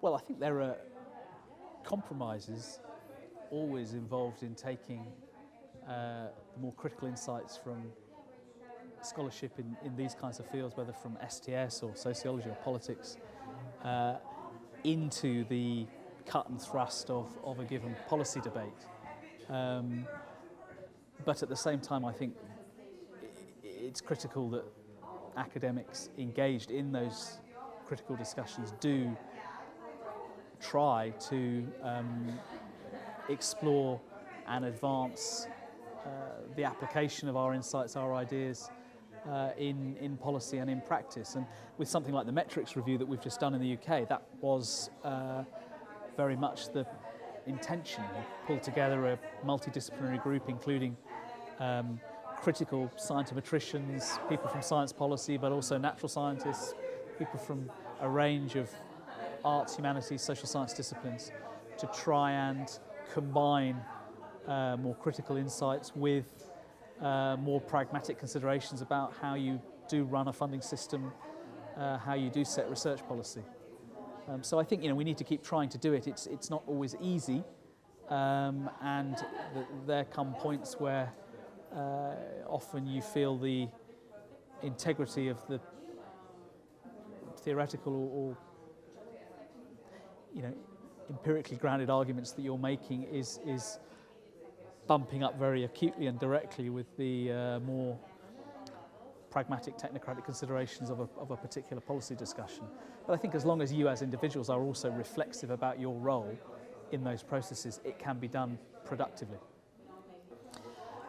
Well, I think there are compromises always involved in taking the more critical insights from scholarship in these kinds of fields, whether from STS or sociology or politics, into the cut and thrust of a given policy debate. But at the same time, I think it's critical that academics engaged in those critical discussions do try to explore and advance the application of our insights, our ideas in policy and in practice. And with something like the metrics review that we've just done in the UK, that was very much the intention. We pulled together a multidisciplinary group including critical scientometricians, people from science policy, but also natural scientists, people from a range of arts, humanities, social science disciplines, to try and combine more critical insights with more pragmatic considerations about how you do run a funding system, how you do set research policy. So I think we need to keep trying to do it. It's not always easy, and there come points where often you feel the integrity of the theoretical or empirically grounded arguments that you're making is bumping up very acutely and directly with the more pragmatic technocratic considerations of a particular policy discussion. But I think as long as you as individuals are also reflexive about your role in those processes, it can be done productively.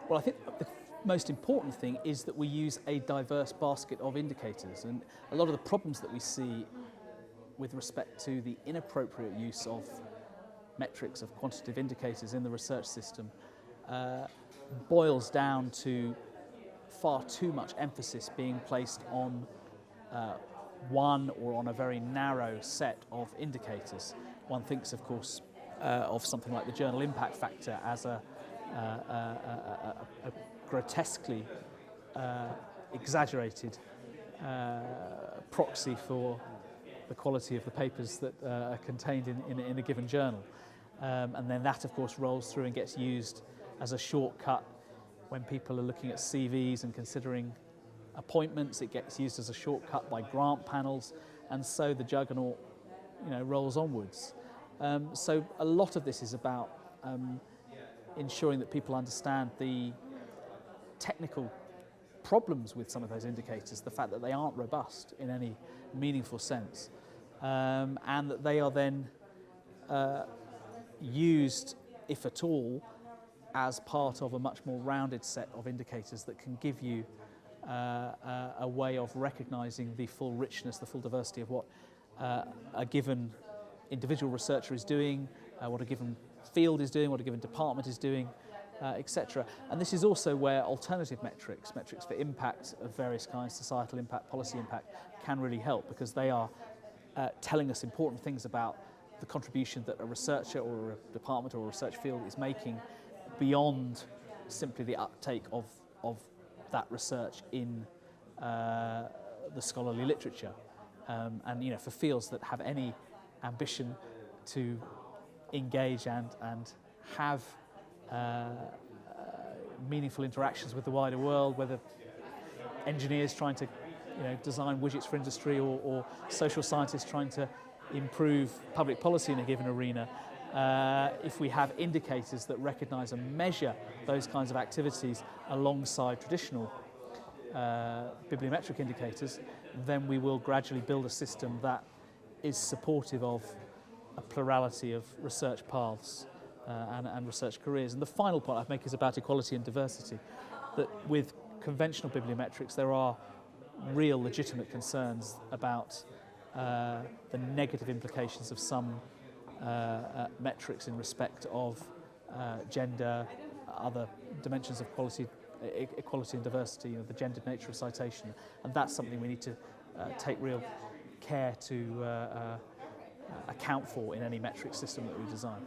Well, I think the most important thing is that we use a diverse basket of indicators, and a lot of the problems that we see with respect to the inappropriate use of metrics, of quantitative indicators in the research system boils down to far too much emphasis being placed on one or on a very narrow set of indicators. One thinks, of course, of something like the journal impact factor as a grotesquely exaggerated proxy for the quality of the papers that are contained in a given journal. And then that, of course, rolls through and gets used as a shortcut when people are looking at CVs and considering appointments. It gets used as a shortcut by grant panels, and so the juggernaut, rolls onwards. So a lot of this is about ensuring that people understand the technical problems with some of those indicators, the fact that they aren't robust in any meaningful sense, and that they are then used, if at all, as part of a much more rounded set of indicators that can give you a way of recognising the full richness, the full diversity of what a given individual researcher is doing, what a given field is doing, what a given department is doing, etc. And this is also where alternative metrics for impact of various kinds, societal impact, policy impact, can really help, because they are telling us important things about the contribution that a researcher or a department or a research field is making beyond simply the uptake of that research in the scholarly literature. And for fields that have any ambition to engage and have meaningful interactions with the wider world, whether engineers trying to design widgets for industry or social scientists trying to improve public policy in a given arena, if we have indicators that recognise and measure those kinds of activities alongside traditional bibliometric indicators, then we will gradually build a system that is supportive of a plurality of research paths and research careers. And the final point I'd make is about equality and diversity, that with conventional bibliometrics there are real legitimate concerns about the negative implications of some metrics in respect of gender, other dimensions of equality and diversity, the gendered nature of citation, and that's something we need to take real care to account for in any metric system that we design.